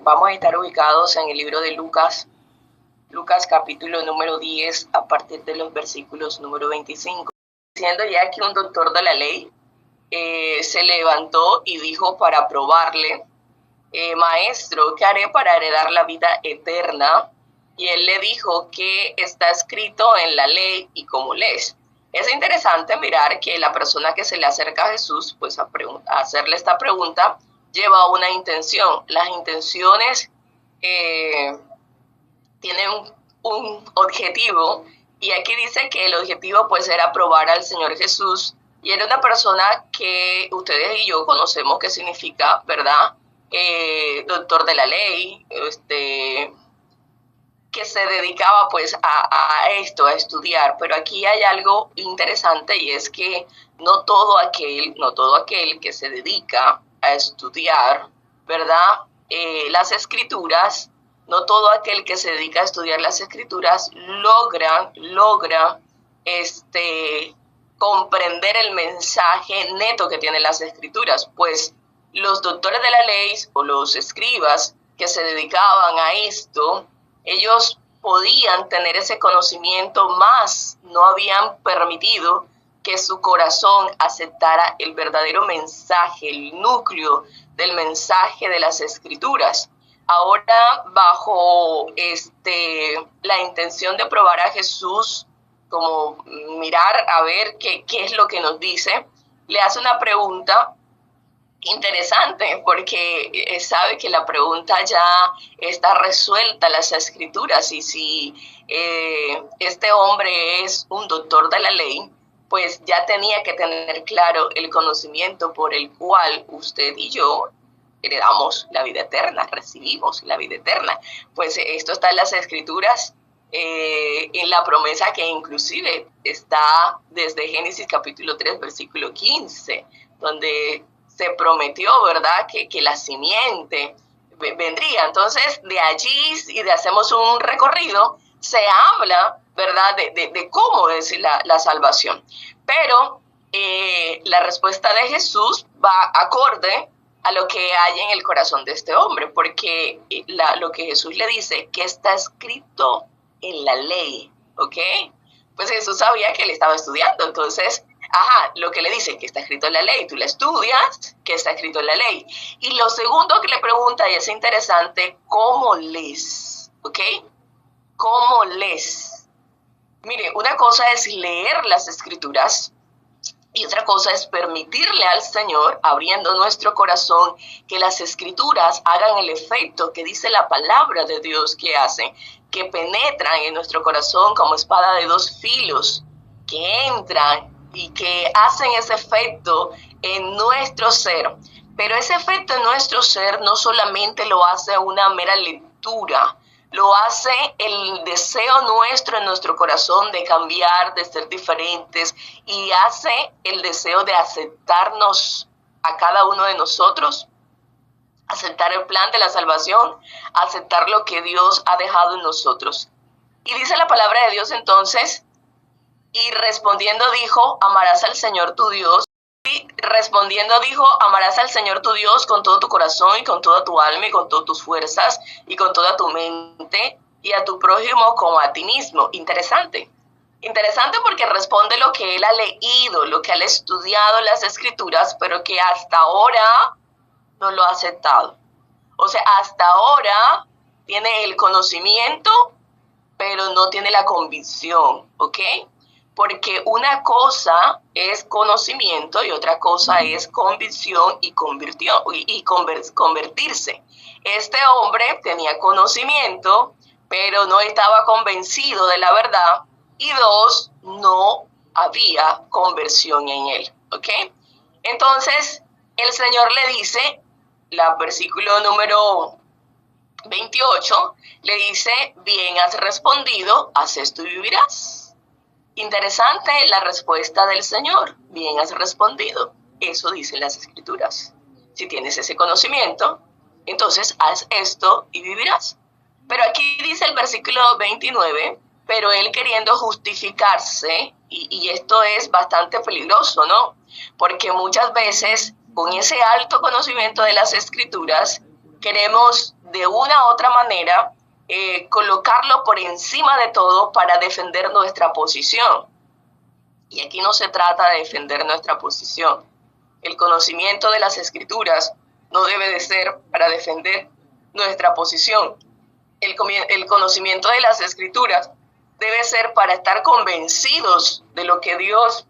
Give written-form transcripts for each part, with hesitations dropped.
Vamos a estar ubicados en el libro de Lucas, Lucas capítulo número 10, a partir de los versículos número 25. Diciendo ya que un doctor de la ley se levantó y dijo para probarle, maestro, ¿qué haré para heredar la vida eterna? Y él le dijo que está escrito en la ley y cómo lees. Es interesante mirar que la persona que se le acerca a Jesús, pues a hacerle esta pregunta, lleva una intención. Las intenciones tienen un objetivo, y aquí dice que el objetivo pues era probar al Señor Jesús, y era una persona que ustedes y yo conocemos qué significa, ¿verdad? Doctor de la ley, que se dedicaba pues a esto, a estudiar. Pero aquí hay algo interesante, y es que no todo aquel que se dedica a estudiar, ¿verdad? Las escrituras, no todo aquel que se dedica a estudiar las escrituras logra comprender el mensaje neto que tienen las escrituras. Pues los doctores de la ley o los escribas que se dedicaban a esto, ellos podían tener ese conocimiento, más no habían permitido que su corazón aceptara el verdadero mensaje, el núcleo del mensaje de las escrituras. Ahora, bajo la intención de probar a Jesús, como mirar a ver qué es lo que nos dice, le hace una pregunta interesante, porque sabe que la pregunta ya está resuelta en las escrituras, y si este hombre es un doctor de la ley, pues ya tenía que tener claro el conocimiento por el cual usted y yo heredamos la vida eterna, recibimos la vida eterna. Pues esto está en las escrituras, en la promesa que inclusive está desde Génesis capítulo 3, versículo 15, donde se prometió, ¿verdad?, que la simiente vendría. Entonces, de allí, y de hacemos un recorrido, se habla, ¿verdad?, de cómo es la salvación. Pero la respuesta de Jesús va acorde a lo que hay en el corazón de este hombre, porque lo que Jesús le dice, que está escrito en la ley, ¿ok? Pues Jesús sabía que él estaba estudiando, entonces, lo que le dice, que está escrito en la ley, tú la estudias, que está escrito en la ley. Y lo segundo que le pregunta, y es interesante, ¿cómo lees? ¿Ok? ¿Cómo lees? Mire, una cosa es leer las escrituras, y otra cosa es permitirle al Señor, abriendo nuestro corazón, que las escrituras hagan el efecto que dice la palabra de Dios que hacen, que penetran en nuestro corazón como espada de dos filos, que entran y que hacen ese efecto en nuestro ser. Pero ese efecto en nuestro ser no solamente lo hace una mera lectura, lo hace el deseo nuestro en nuestro corazón de cambiar, de ser diferentes, y hace el deseo de aceptarnos a cada uno de nosotros, aceptar el plan de la salvación, aceptar lo que Dios ha dejado en nosotros. Y dice la palabra de Dios entonces, y respondiendo dijo, amarás al Señor tu Dios. Y respondiendo dijo, amarás al Señor tu Dios con todo tu corazón y con toda tu alma y con todas tus fuerzas y con toda tu mente, y a tu prójimo como a ti mismo. Interesante porque responde lo que él ha leído, lo que él ha estudiado en las escrituras, pero que hasta ahora no lo ha aceptado. O sea, hasta ahora tiene el conocimiento, pero no tiene la convicción, ¿ok? Porque una cosa es conocimiento y otra cosa es convicción y convertirse. Este hombre tenía conocimiento, pero no estaba convencido de la verdad, y dos, no había conversión en él, ¿ok? Entonces, el Señor le dice, versículo número 28, le dice, bien has respondido, haz esto y vivirás. Interesante la respuesta del Señor, bien has respondido. Eso dicen las escrituras. Si tienes ese conocimiento, entonces haz esto y vivirás. Pero aquí dice el versículo 29, pero él queriendo justificarse, y esto es bastante peligroso, ¿no? Porque muchas veces con ese alto conocimiento de las escrituras queremos de una u otra manera, colocarlo por encima de todo para defender nuestra posición. Y aquí no se trata de defender nuestra posición. El conocimiento de las Escrituras no debe de ser para defender nuestra posición. El conocimiento de las Escrituras debe ser para estar convencidos de lo que Dios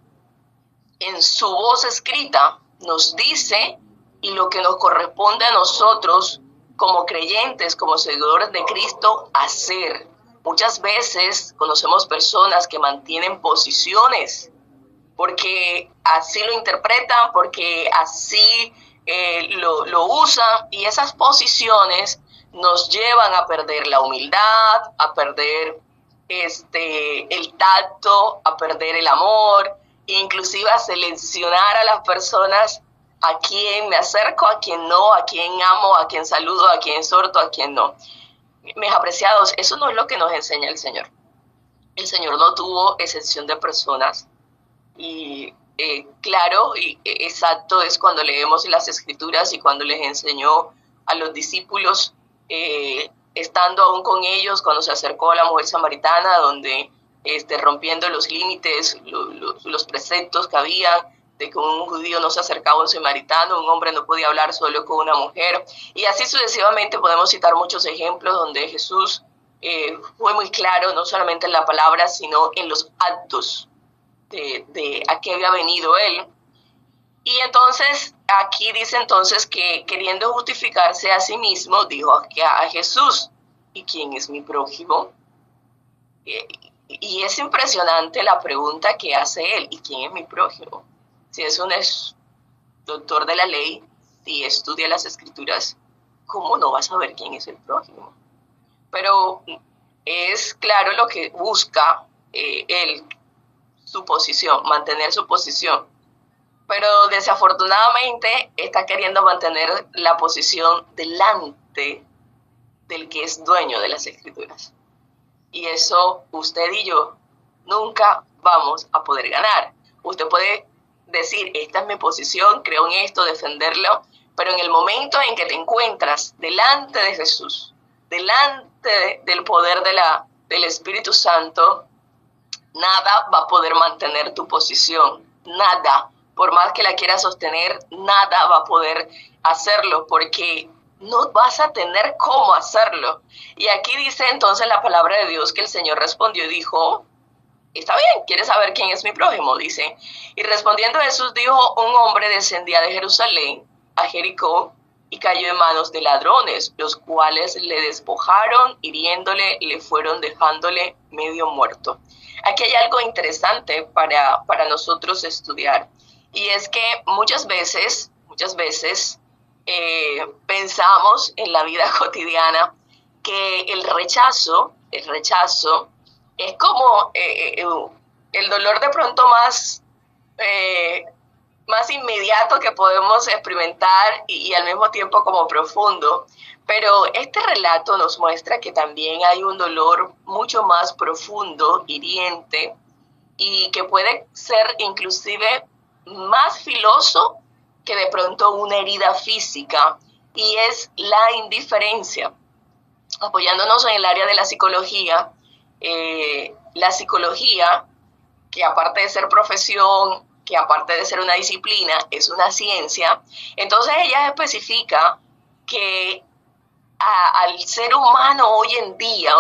en su voz escrita nos dice y lo que nos corresponde a nosotros como creyentes, como seguidores de Cristo, hacer. Muchas veces conocemos personas que mantienen posiciones porque así lo interpretan, porque así lo usan, y esas posiciones nos llevan a perder la humildad, a perder el tacto, a perder el amor, inclusive a seleccionar a las personas a quien me acerco, a quien no, a quien amo, a quien saludo, a quien exhorto, a quien no. Mis apreciados, eso no es lo que nos enseña el Señor. El Señor no tuvo excepción de personas. Y claro y exacto es cuando leemos las Escrituras y cuando les enseñó a los discípulos, estando aún con ellos, cuando se acercó a la mujer samaritana, donde rompiendo los límites, los preceptos que había, de que un judío no se acercaba a un samaritano, un hombre no podía hablar solo con una mujer, y así sucesivamente podemos citar muchos ejemplos donde Jesús fue muy claro, no solamente en la palabra, sino en los actos de a qué había venido él. Y entonces aquí dice entonces que queriendo justificarse a sí mismo, dijo a Jesús: ¿y quién es mi prójimo? Y es impresionante la pregunta que hace él: ¿y quién es mi prójimo? Si es un doctor de la ley, si estudia las Escrituras, ¿cómo no va a saber quién es el prójimo? Pero es claro lo que busca él, su posición, mantener su posición. Pero desafortunadamente está queriendo mantener la posición delante del que es dueño de las Escrituras. Y eso usted y yo nunca vamos a poder ganar. Usted puede decir: esta es mi posición, creo en esto, defenderlo, pero en el momento en que te encuentras delante de Jesús, delante del poder del Espíritu Santo, nada va a poder mantener tu posición, nada. Por más que la quieras sostener, nada va a poder hacerlo, porque no vas a tener cómo hacerlo. Y aquí dice entonces la palabra de Dios que el Señor respondió y dijo: está bien, ¿quieres saber quién es mi prójimo? Dice: y respondiendo Jesús dijo: un hombre descendía de Jerusalén a Jericó y cayó en manos de ladrones, los cuales le despojaron, hiriéndole, le fueron dejándole medio muerto. Aquí hay algo interesante para nosotros estudiar, y es que muchas veces pensamos en la vida cotidiana que el rechazo es como el dolor de pronto más inmediato que podemos experimentar y al mismo tiempo como profundo. Pero este relato nos muestra que también hay un dolor mucho más profundo, hiriente, y que puede ser inclusive más filoso que de pronto una herida física, y es la indiferencia. Apoyándonos en el área de la psicología, que aparte de ser profesión, que aparte de ser una disciplina, es una ciencia. Entonces ella especifica que al ser humano hoy en día,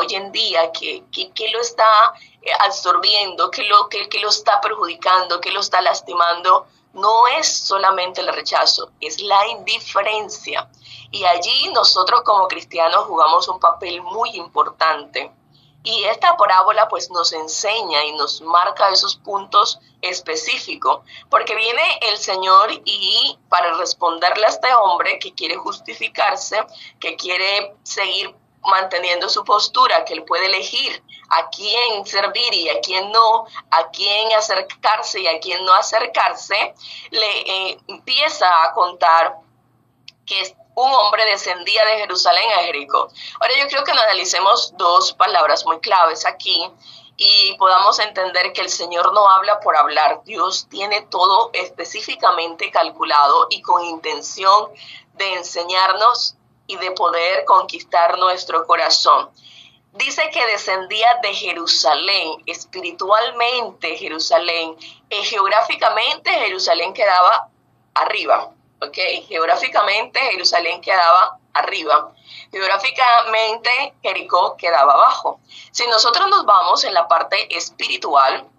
que lo está absorbiendo, que lo está perjudicando, que lo está lastimando, no es solamente el rechazo, es la indiferencia. Y allí nosotros como cristianos jugamos un papel muy importante. Y esta parábola pues nos enseña y nos marca esos puntos específicos, porque viene el Señor y para responderle a este hombre que quiere justificarse, que quiere seguir manteniendo su postura, que él puede elegir a quién servir y a quién no, a quién acercarse y a quién no acercarse, le empieza a contar que un hombre descendía de Jerusalén a Jericó. Ahora yo creo que nos analicemos dos palabras muy claves aquí y podamos entender que el Señor no habla por hablar. Dios tiene todo específicamente calculado y con intención de enseñarnos y de poder conquistar nuestro corazón. Dice que descendía de Jerusalén, espiritualmente Jerusalén, geográficamente Jerusalén quedaba arriba, ¿ok? Geográficamente Jerusalén quedaba arriba, geográficamente Jericó quedaba abajo. Si nosotros nos vamos en la parte espiritual,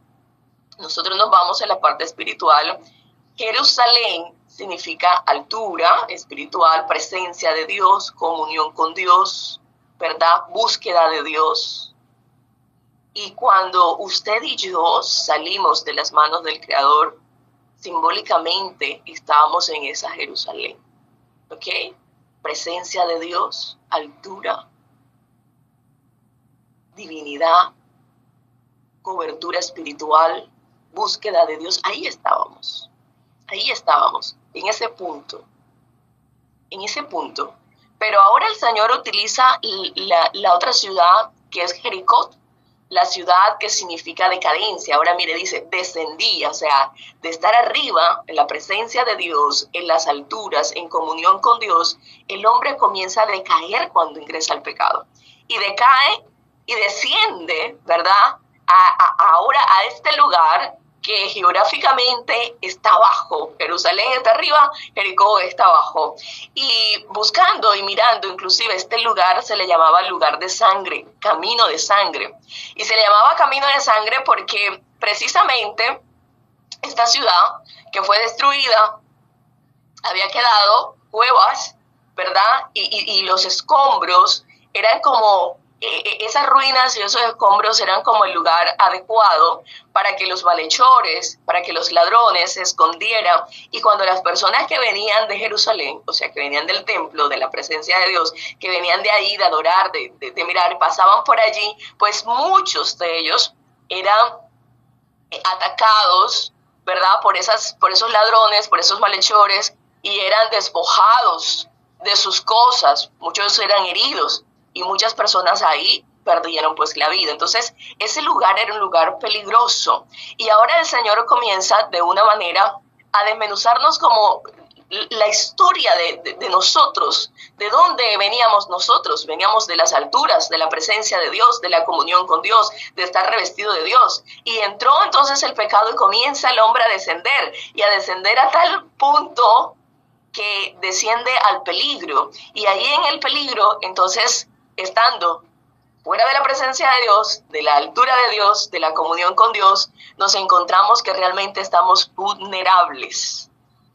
Jerusalén significa altura espiritual, presencia de Dios, comunión con Dios, ¿verdad? Búsqueda de Dios. Y cuando usted y yo salimos de las manos del Creador, simbólicamente estábamos en esa Jerusalén, ¿ok? Presencia de Dios, altura, divinidad, cobertura espiritual, búsqueda de Dios. Ahí estábamos, en ese punto. Pero ahora el Señor utiliza la otra ciudad, que es Jericó, la ciudad que significa decadencia. Ahora mire, dice, descendía, o sea, de estar arriba, en la presencia de Dios, en las alturas, en comunión con Dios, el hombre comienza a decaer cuando ingresa al pecado. Y decae y desciende, ¿verdad? Ahora a este lugar que geográficamente está abajo. Jerusalén está arriba, Jericó está abajo. Y buscando y mirando, inclusive este lugar se le llamaba lugar de sangre, camino de sangre. Y se le llamaba camino de sangre porque precisamente esta ciudad que fue destruida había quedado cuevas, ¿verdad? Y los escombros eran como... esas ruinas y esos escombros eran como el lugar adecuado para que los malhechores, para que los ladrones se escondieran. Y cuando las personas que venían de Jerusalén, o sea, que venían del templo, de la presencia de Dios, que venían de ahí, de adorar, de mirar, pasaban por allí, pues muchos de ellos eran atacados, ¿verdad? Por esos ladrones, por esos malhechores, y eran despojados de sus cosas. Muchos eran heridos. Y muchas personas ahí perdieron pues la vida. Entonces, ese lugar era un lugar peligroso. Y ahora el Señor comienza de una manera a desmenuzarnos como la historia de nosotros, de dónde veníamos nosotros. Veníamos de las alturas, de la presencia de Dios, de la comunión con Dios, de estar revestido de Dios. Y entró entonces el pecado y comienza el hombre a descender. Y a descender a tal punto que desciende al peligro. Y ahí en el peligro, entonces... estando fuera de la presencia de Dios, de la altura de Dios, de la comunión con Dios, nos encontramos que realmente estamos vulnerables.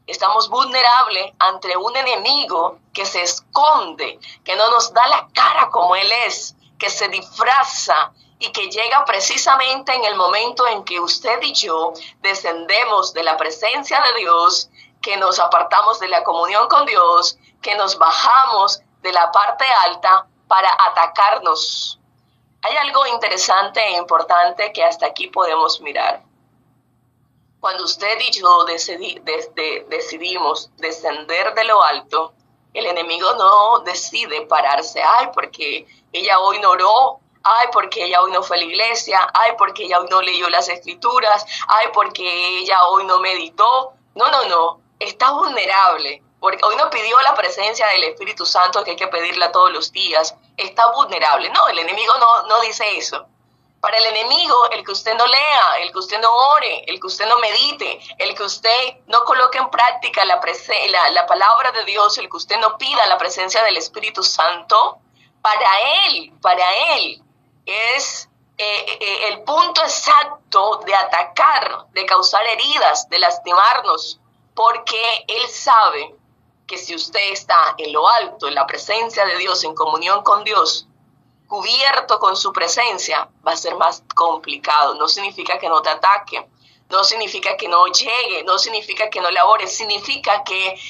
Estamos vulnerables ante un enemigo que se esconde, que no nos da la cara como Él es, que se disfraza y que llega precisamente en el momento en que usted y yo descendemos de la presencia de Dios, que nos apartamos de la comunión con Dios, que nos bajamos de la parte alta para atacarnos. Hay algo interesante e importante que hasta aquí podemos mirar. Cuando usted y yo decidimos descender de lo alto, el enemigo no decide pararse. Ay, porque ella hoy no oró. Ay, porque ella hoy no fue a la iglesia. Ay, porque ella hoy no leyó las escrituras. Ay, porque ella hoy no meditó. No. Está vulnerable. Porque hoy no pidió la presencia del Espíritu Santo, que hay que pedirla todos los días. Está vulnerable. No, el enemigo no dice eso. Para el enemigo, el que usted no lea, el que usted no ore, el que usted no medite, el que usted no coloque en práctica la palabra de Dios, el que usted no pida la presencia del Espíritu Santo, para él es el punto exacto de atacar, de causar heridas, de lastimarnos, porque él sabe que si usted está en lo alto, en la presencia de Dios, en comunión con Dios, cubierto con su presencia, va a ser más complicado. No significa que no te ataque, no significa que no llegue, no significa que no labore, significa que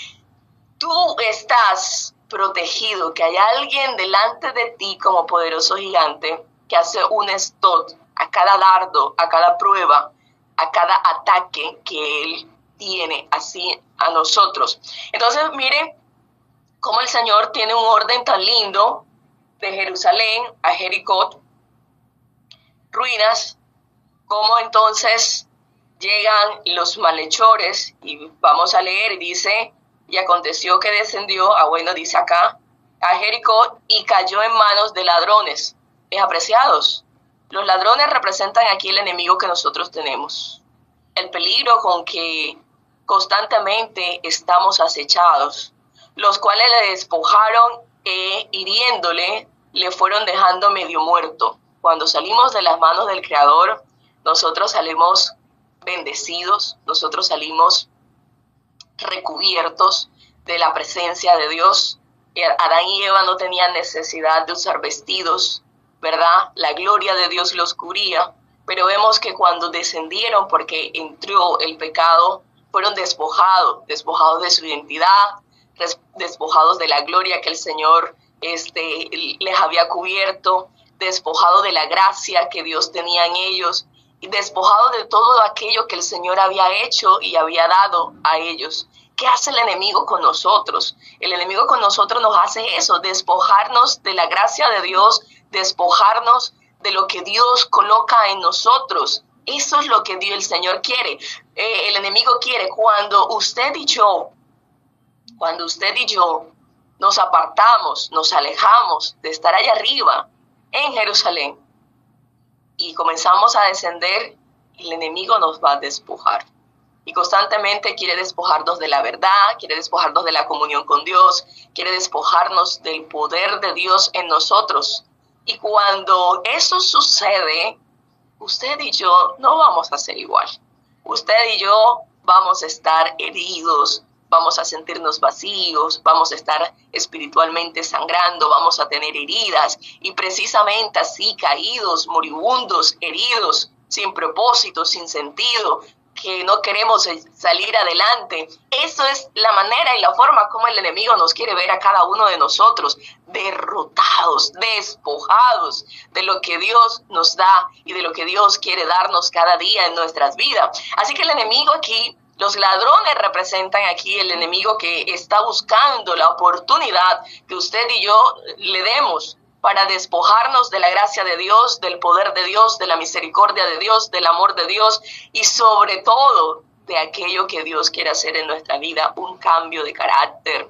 tú estás protegido, que hay alguien delante de ti como poderoso gigante que hace un stop a cada dardo, a cada prueba, a cada ataque que él tiene así a nosotros. Entonces, miren cómo el Señor tiene un orden tan lindo de Jerusalén a Jericó, ruinas, cómo entonces llegan los malhechores, y vamos a leer, y dice, y aconteció que descendió, bueno, dice acá, a Jericó y cayó en manos de ladrones. Apreciados, los ladrones representan aquí el enemigo que nosotros tenemos, el peligro con que constantemente estamos acechados, los cuales le despojaron e hiriéndole le fueron dejando medio muerto. Cuando salimos de las manos del Creador, nosotros salimos bendecidos, nosotros salimos recubiertos de la presencia de Dios. Adán y Eva no tenían necesidad de usar vestidos, ¿verdad? La gloria de Dios los cubría, pero vemos que cuando descendieron, porque entró el pecado, fueron despojados de su identidad, despojados de la gloria que el Señor les había cubierto, despojados de la gracia que Dios tenía en ellos, y despojados de todo aquello que el Señor había hecho y había dado a ellos. ¿Qué hace el enemigo con nosotros? El enemigo con nosotros nos hace eso, despojarnos de la gracia de Dios, despojarnos de lo que Dios coloca en nosotros. Eso es lo que Dios, el Señor quiere. El enemigo quiere cuando usted y yo nos apartamos, nos alejamos de estar allá arriba en Jerusalén y comenzamos a descender, el enemigo nos va a despojar. Y constantemente quiere despojarnos de la verdad, quiere despojarnos de la comunión con Dios, quiere despojarnos del poder de Dios en nosotros. Y cuando eso sucede, usted y yo no vamos a ser igual. Usted y yo vamos a estar heridos, vamos a sentirnos vacíos, vamos a estar espiritualmente sangrando, vamos a tener heridas. Y precisamente así, caídos, moribundos, heridos, sin propósito, sin sentido, que no queremos salir adelante. Eso es la manera y la forma como el enemigo nos quiere ver a cada uno de nosotros, derrotados, despojados de lo que Dios nos da y de lo que Dios quiere darnos cada día en nuestras vidas. Así que el enemigo aquí, los ladrones representan aquí el enemigo que está buscando la oportunidad que usted y yo le demos para despojarnos de la gracia de Dios, del poder de Dios, de la misericordia de Dios, del amor de Dios y sobre todo de aquello que Dios quiere hacer en nuestra vida, un cambio de carácter,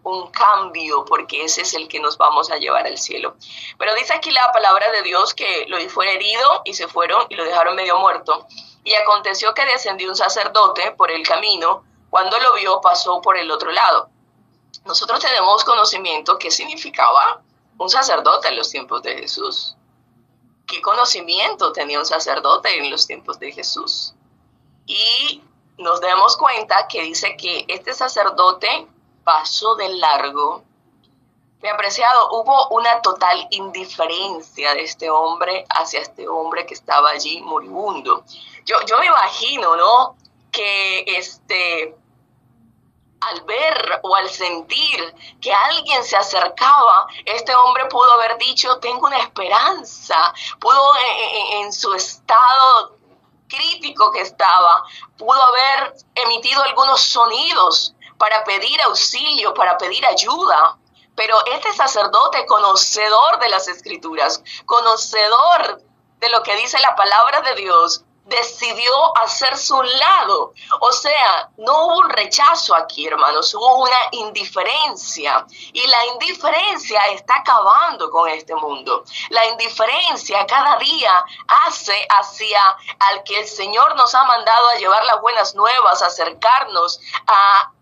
un cambio, porque ese es el que nos vamos a llevar al cielo. Pero dice aquí la palabra de Dios que lo fue herido y se fueron y lo dejaron medio muerto. Y aconteció que descendió un sacerdote por el camino, cuando lo vio pasó por el otro lado. Nosotros tenemos conocimiento qué significaba un sacerdote en los tiempos de Jesús. ¿Qué conocimiento tenía un sacerdote en los tiempos de Jesús? Y nos damos cuenta que dice que este sacerdote pasó de largo. Mi apreciado, hubo una total indiferencia de este hombre hacia este hombre que estaba allí moribundo. Yo me imagino, ¿no? Que al ver o al sentir que alguien se acercaba, este hombre pudo haber dicho, tengo una esperanza. Pudo en su estado crítico que estaba, pudo haber emitido algunos sonidos para pedir auxilio, para pedir ayuda. Pero este sacerdote, conocedor de las Escrituras, conocedor de lo que dice la palabra de Dios, decidió hacerse un lado. O sea, no hubo un rechazo aquí, hermanos, hubo una indiferencia. Y la indiferencia está acabando con este mundo. La indiferencia cada día hace hacia al que el Señor nos ha mandado a llevar las buenas nuevas, a acercarnos a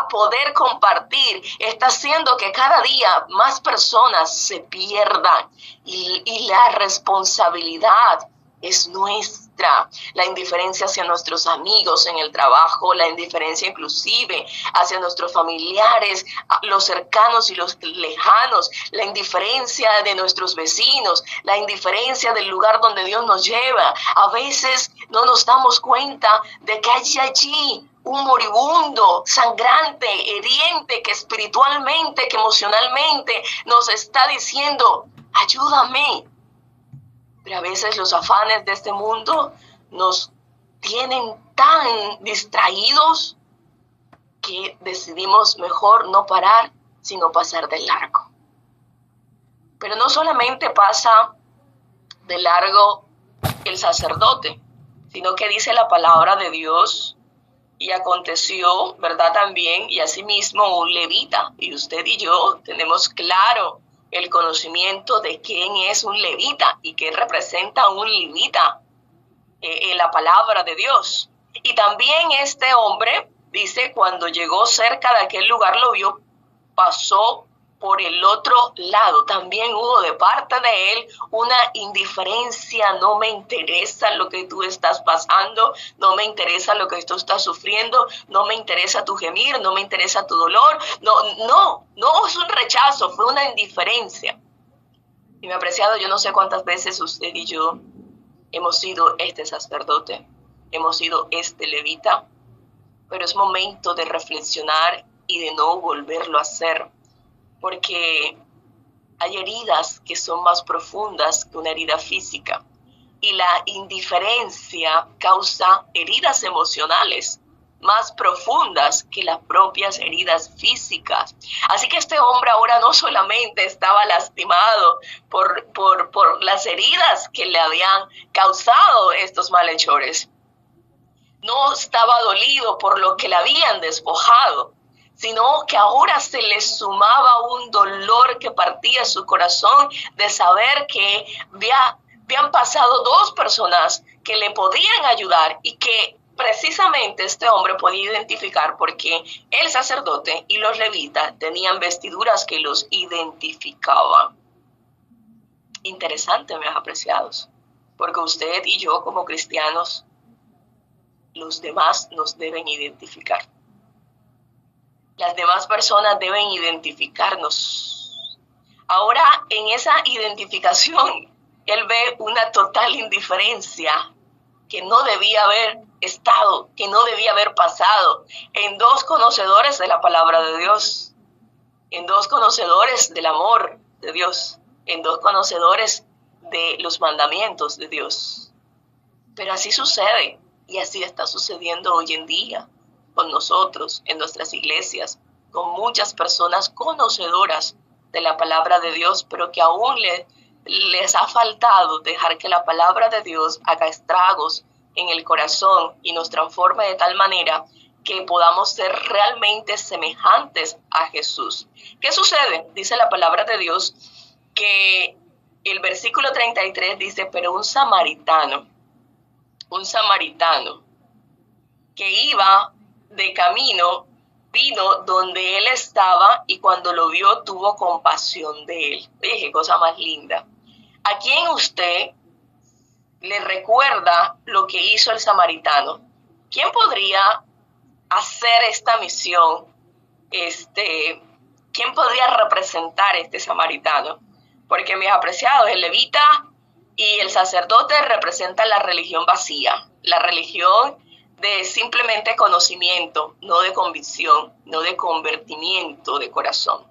poder compartir, está haciendo que cada día más personas se pierdan y la responsabilidad es nuestra. La indiferencia hacia nuestros amigos en el trabajo, la indiferencia inclusive hacia nuestros familiares, los cercanos y los lejanos, la indiferencia de nuestros vecinos, la indiferencia del lugar donde Dios nos lleva. A veces no nos damos cuenta de que hay allí un moribundo, sangrante, heriente, que espiritualmente, que emocionalmente nos está diciendo, ayúdame. Pero a veces los afanes de este mundo nos tienen tan distraídos que decidimos mejor no parar, sino pasar de largo. Pero no solamente pasa de largo el sacerdote, sino que dice la palabra de Dios Y aconteció, ¿verdad? También, y asimismo un levita. Y usted y yo tenemos claro el conocimiento de quién es un levita y qué representa un levita en la palabra de Dios. Y también este hombre, dice, cuando llegó cerca de aquel lugar, lo vio, pasó por el otro lado. También hubo de parte de él una indiferencia. No me interesa lo que tú estás pasando, no me interesa lo que tú estás sufriendo, no me interesa tu gemir, no me interesa tu dolor. No es un rechazo, fue una indiferencia. Y mi apreciado, yo no sé cuántas veces usted y yo hemos sido este sacerdote, hemos sido este levita, pero es momento de reflexionar y de no volverlo a hacer, porque hay heridas que son más profundas que una herida física, y la indiferencia causa heridas emocionales más profundas que las propias heridas físicas. Así que este hombre ahora no solamente estaba lastimado por las heridas que le habían causado estos malhechores, no estaba dolido por lo que le habían despojado, sino que ahora se le sumaba un dolor que partía su corazón de saber que habían pasado dos personas que le podían ayudar y que precisamente este hombre podía identificar porque el sacerdote y los levitas tenían vestiduras que los identificaban. Interesante, mis apreciados, porque usted y yo como cristianos, los demás nos deben identificar. Las demás personas deben identificarnos. Ahora, en esa identificación, él ve una total indiferencia que no debía haber estado, que no debía haber pasado en dos conocedores de la palabra de Dios, en dos conocedores del amor de Dios, en dos conocedores de los mandamientos de Dios. Pero así sucede. Y así está sucediendo hoy en día con nosotros, en nuestras iglesias, con muchas personas conocedoras de la palabra de Dios, pero que aún les ha faltado dejar que la palabra de Dios haga estragos en el corazón y nos transforme de tal manera que podamos ser realmente semejantes a Jesús. ¿Qué sucede? Dice la palabra de Dios que el versículo 33 dice, pero un samaritano que iba de camino, vino donde él estaba y cuando lo vio tuvo compasión de él. Oye, qué cosa más linda. ¿A quién usted le recuerda lo que hizo el samaritano? ¿Quién podría hacer esta misión? ¿Quién podría representar a este samaritano? Porque, mis apreciados, el levita y el sacerdote representan la religión vacía, la religión de simplemente conocimiento, no de convicción, no de convertimiento de corazón.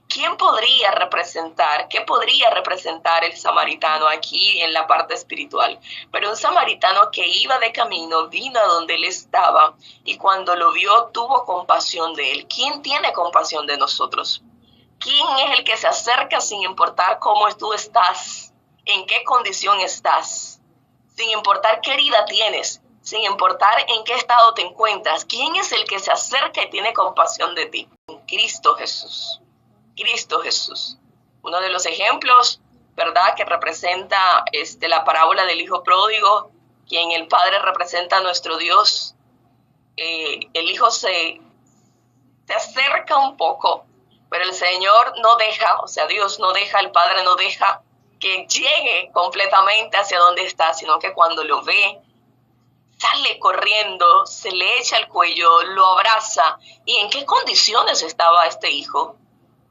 ¿Quién podría representar, qué podría representar el samaritano aquí en la parte espiritual? Pero un samaritano que iba de camino, vino a donde él estaba y cuando lo vio tuvo compasión de él. ¿Quién tiene compasión de nosotros? ¿Quién es el que se acerca sin importar cómo tú estás? ¿En qué condición estás? Sin importar qué herida tienes, sin importar en qué estado te encuentras. ¿Quién es el que se acerca y tiene compasión de ti? Cristo Jesús. Cristo Jesús. Uno de los ejemplos, ¿verdad?, que representa la parábola del hijo pródigo, quien el Padre representa a nuestro Dios. El hijo se acerca un poco, pero el Señor no deja, o sea, Dios no deja, el Padre no deja que llegue completamente hacia donde está, sino que cuando lo ve, sale corriendo, se le echa al cuello, lo abraza. ¿Y en qué condiciones estaba este hijo?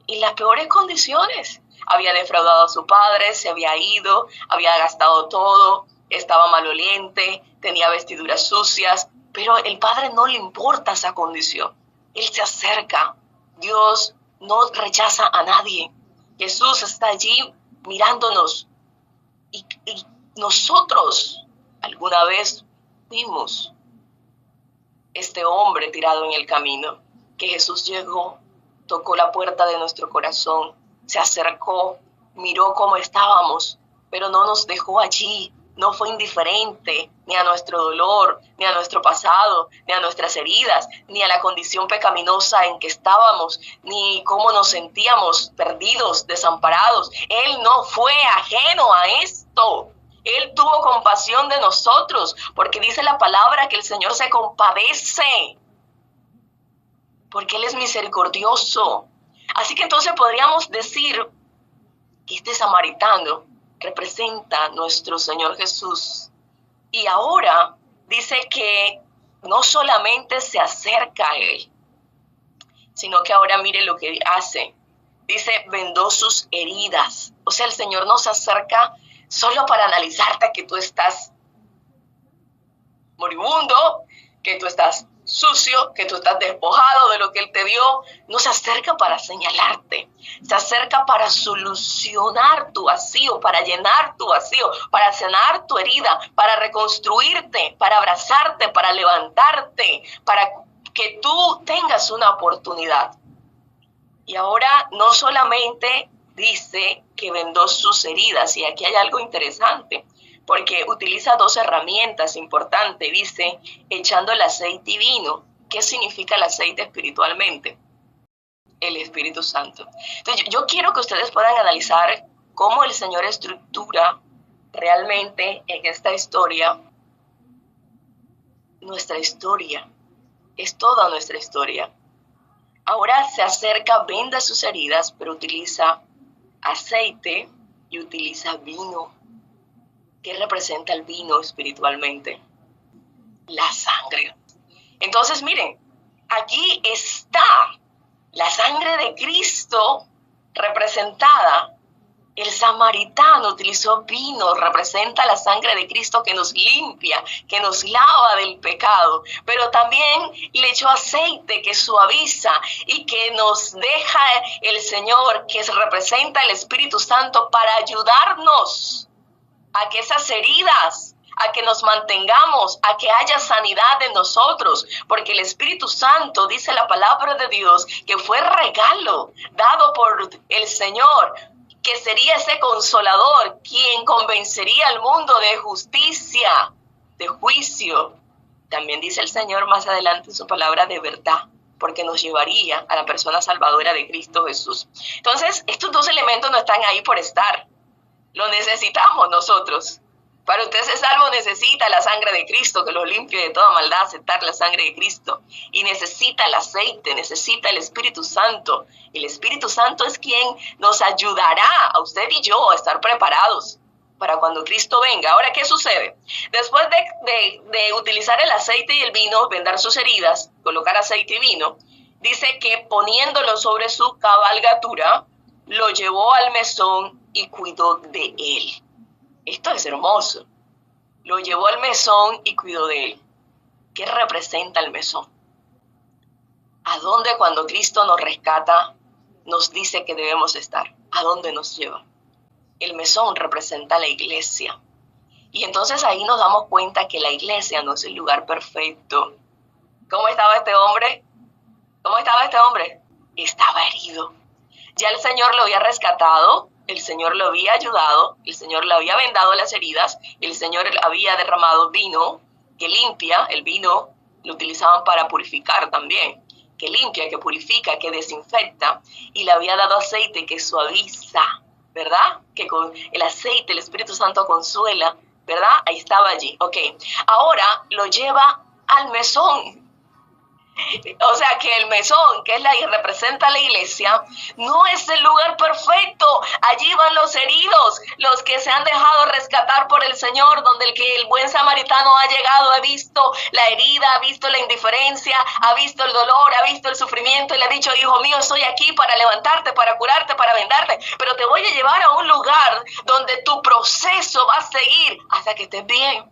En las peores condiciones. Había defraudado a su padre, se había ido, había gastado todo, estaba maloliente, tenía vestiduras sucias, pero el padre no le importa esa condición. Él se acerca. Dios no rechaza a nadie. Jesús está allí mirándonos. Y nosotros alguna vez vimos este hombre tirado en el camino, que Jesús llegó, tocó la puerta de nuestro corazón, se acercó, miró cómo estábamos, pero no nos dejó allí, no fue indiferente ni a nuestro dolor, ni a nuestro pasado, ni a nuestras heridas, ni a la condición pecaminosa en que estábamos, ni cómo nos sentíamos perdidos, desamparados. Él no fue ajeno a esto. Él tuvo compasión de nosotros, porque dice la palabra que el Señor se compadece, porque Él es misericordioso. Así que entonces podríamos decir que este samaritano representa a nuestro Señor Jesús. Y ahora dice que no solamente se acerca a Él, sino que ahora mire lo que hace. Dice, vendó sus heridas. O sea, el Señor no se acerca solo para analizarte que tú estás moribundo, que tú estás sucio, que tú estás despojado de lo que Él te dio. No se acerca para señalarte, se acerca para solucionar tu vacío, para llenar tu vacío, para sanar tu herida, para reconstruirte, para abrazarte, para levantarte, para que tú tengas una oportunidad. Y ahora no solamente dice que vendó sus heridas, y aquí hay algo interesante, porque utiliza dos herramientas importantes. Dice, echando el aceite y vino. ¿Qué significa el aceite espiritualmente? El Espíritu Santo. Entonces, yo quiero que ustedes puedan analizar cómo el Señor estructura realmente en esta historia, nuestra historia. Es toda nuestra historia. Ahora se acerca, venda sus heridas, pero utiliza aceite y utiliza vino. ¿Qué representa el vino espiritualmente? La sangre. Entonces, miren, aquí está la sangre de Cristo representada. El samaritano utilizó vino, representa la sangre de Cristo que nos limpia, que nos lava del pecado, pero también le echó aceite que suaviza y que nos deja el Señor, que representa el Espíritu Santo para ayudarnos a que esas heridas, a que nos mantengamos, a que haya sanidad en nosotros, porque el Espíritu Santo, dice la palabra de Dios, que fue regalo dado por el Señor, que sería ese consolador quien convencería al mundo de justicia, de juicio. También dice el Señor más adelante en su palabra de verdad, porque nos llevaría a la persona salvadora de Cristo Jesús. Entonces, estos dos elementos no están ahí por estar. Lo necesitamos nosotros. Para usted ser salvo necesita la sangre de Cristo que lo limpie de toda maldad, aceptar la sangre de Cristo. Y necesita el aceite, necesita el Espíritu Santo. El Espíritu Santo es quien nos ayudará a usted y yo a estar preparados para cuando Cristo venga. Ahora, ¿qué sucede? Después de utilizar el aceite y el vino, vendar sus heridas, colocar aceite y vino, dice que poniéndolo sobre su cabalgatura, lo llevó al mesón y cuidó de él. Esto es hermoso. Lo llevó al mesón y cuidó de él. ¿Qué representa el mesón? ¿A dónde cuando Cristo nos rescata nos dice que debemos estar? ¿A dónde nos lleva? El mesón representa la iglesia. Y entonces ahí nos damos cuenta que la iglesia no es el lugar perfecto. ¿Cómo estaba este hombre? ¿Cómo estaba este hombre? Estaba herido. Ya el Señor lo había rescatado, el Señor lo había ayudado, el Señor le había vendado las heridas, el Señor había derramado vino que limpia. El vino lo utilizaban para purificar también, que limpia, que purifica, que desinfecta, y le había dado aceite que suaviza, ¿verdad? Que con el aceite el Espíritu Santo consuela, ¿verdad? Ahí estaba allí. Ok, ahora lo lleva al mesón. O sea que el mesón, que es representa a la iglesia, no es el lugar perfecto. Allí van los heridos, los que se han dejado rescatar por el Señor, donde el buen samaritano ha llegado, ha visto la herida, ha visto la indiferencia, ha visto el dolor, ha visto el sufrimiento y le ha dicho: hijo mío, estoy aquí para levantarte, para curarte, para vendarte, pero te voy a llevar a un lugar donde tu proceso va a seguir hasta que estés bien.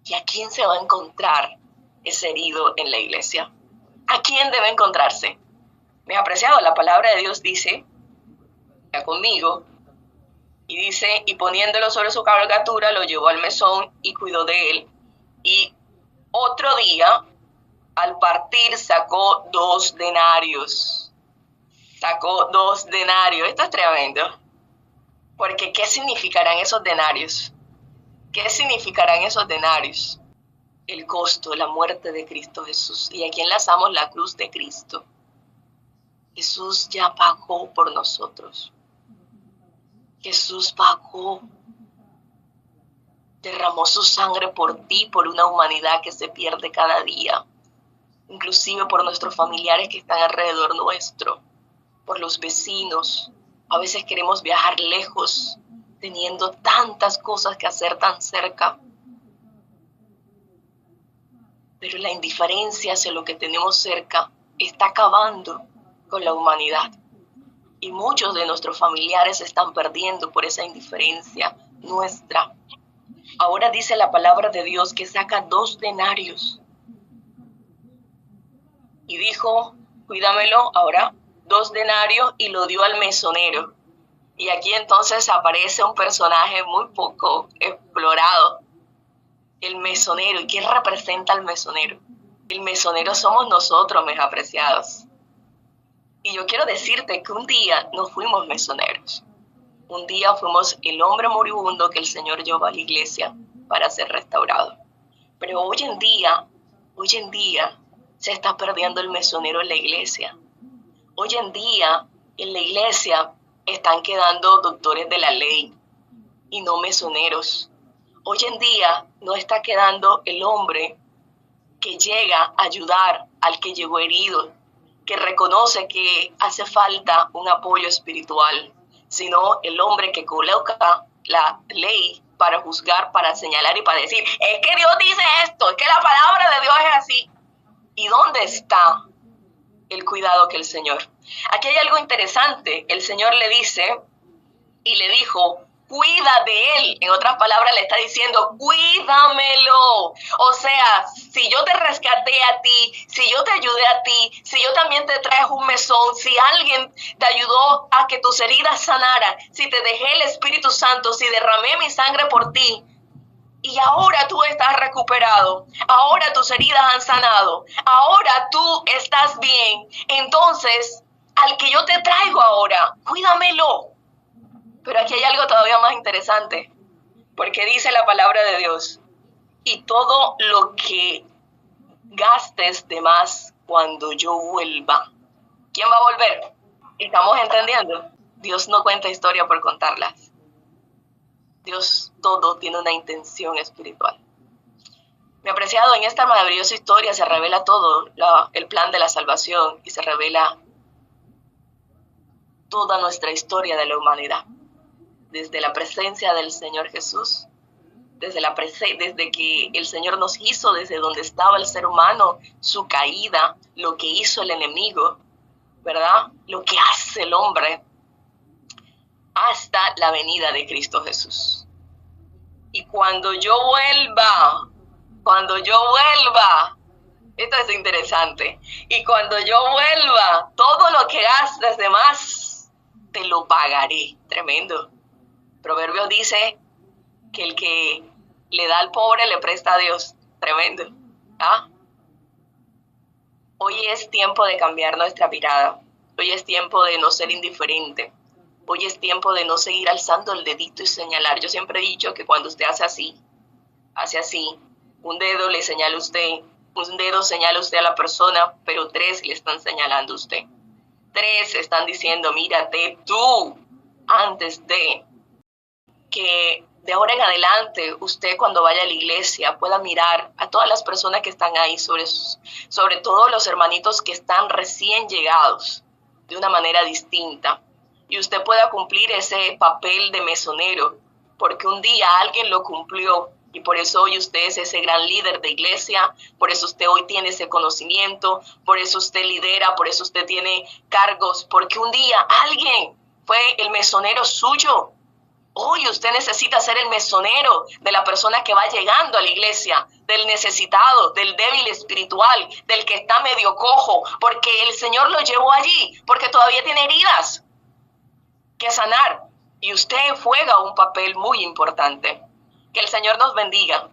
¿Y a quién se va a encontrar ese herido en la iglesia? ¿A quién debe encontrarse? Me ha apreciado, la palabra de Dios dice, está conmigo, y dice: y poniéndolo sobre su cabalgatura, lo llevó al mesón y cuidó de él. Y otro día, al partir, sacó 2 denarios. Sacó 2 denarios. Esto es tremendo. Porque ¿qué significarán esos denarios? ¿Qué significarán esos denarios? El costo, la muerte de Cristo Jesús. Y aquí enlazamos la cruz de Cristo. Jesús ya pagó por nosotros. Jesús pagó. Derramó su sangre por ti, por una humanidad que se pierde cada día. Inclusive por nuestros familiares que están alrededor nuestro, por los vecinos. A veces queremos viajar lejos, teniendo tantas cosas que hacer tan cerca. Pero la indiferencia hacia lo que tenemos cerca está acabando con la humanidad. Y muchos de nuestros familiares se están perdiendo por esa indiferencia nuestra. Ahora dice la palabra de Dios que saca 2 denarios. Y dijo, cuídamelo, ahora 2 denarios, y lo dio al mesonero. Y aquí entonces aparece un personaje muy poco explorado, el mesonero. ¿Y quién representa al mesonero? El mesonero somos nosotros, mis apreciados. Y yo quiero decirte que un día no fuimos mesoneros. Un día fuimos el hombre moribundo que el Señor llevó a la iglesia para ser restaurado. Pero hoy en día se está perdiendo el mesonero en la iglesia. Hoy en día en la iglesia están quedando doctores de la ley y no mesoneros. Hoy en día no está quedando el hombre que llega a ayudar al que llegó herido, que reconoce que hace falta un apoyo espiritual, sino el hombre que coloca la ley para juzgar, para señalar y para decir, es que Dios dice esto, es que la palabra de Dios es así. ¿Y dónde está el cuidado que el Señor? Aquí hay algo interesante. El Señor le dice y le dijo, cuida de él. En otras palabras le está diciendo, cuídamelo. O sea, si yo te rescaté a ti, si yo te ayudé a ti, si yo también te traje un mesón, si alguien te ayudó a que tus heridas sanaran, si te dejé el Espíritu Santo, si derramé mi sangre por ti, y ahora tú estás recuperado, ahora tus heridas han sanado, ahora tú estás bien, entonces al que yo te traigo ahora, cuídamelo. Pero aquí hay algo todavía más interesante, porque dice la palabra de Dios, y todo lo que gastes de más cuando yo vuelva. ¿Quién va a volver? ¿Estamos entendiendo? Dios no cuenta historia por contarlas. Dios todo tiene una intención espiritual. Mi apreciado, en esta maravillosa historia se revela todo, el plan de la salvación, y se revela toda nuestra historia de la humanidad. Desde la presencia del Señor Jesús, desde que el Señor nos hizo, desde donde estaba el ser humano, su caída, lo que hizo el enemigo, ¿verdad? Lo que hace el hombre, hasta la venida de Cristo Jesús. Y cuando yo vuelva, esto es interesante, y cuando yo vuelva, todo lo que gastes de más, te lo pagaré. Tremendo. Proverbios dice que el que le da al pobre le presta a Dios. Tremendo. ¿Ah? Hoy es tiempo de cambiar nuestra mirada. Hoy es tiempo de no ser indiferente. Hoy es tiempo de no seguir alzando el dedito y señalar. Yo siempre he dicho que cuando usted hace así, un dedo le señala a usted, un dedo señala usted a la persona, pero 3 le están señalando a usted. 3 están diciendo, mírate tú, antes de que de ahora en adelante usted cuando vaya a la iglesia pueda mirar a todas las personas que están ahí, sobre todo los hermanitos que están recién llegados, de una manera distinta. Y usted pueda cumplir ese papel de mesonero, porque un día alguien lo cumplió y por eso hoy usted es ese gran líder de iglesia, por eso usted hoy tiene ese conocimiento, por eso usted lidera, por eso usted tiene cargos, porque un día alguien fue el mesonero suyo. Hoy usted necesita ser el mesonero de la persona que va llegando a la iglesia, del necesitado, del débil espiritual, del que está medio cojo, porque el Señor lo llevó allí, porque todavía tiene heridas que sanar. Y usted juega un papel muy importante. Que el Señor nos bendiga.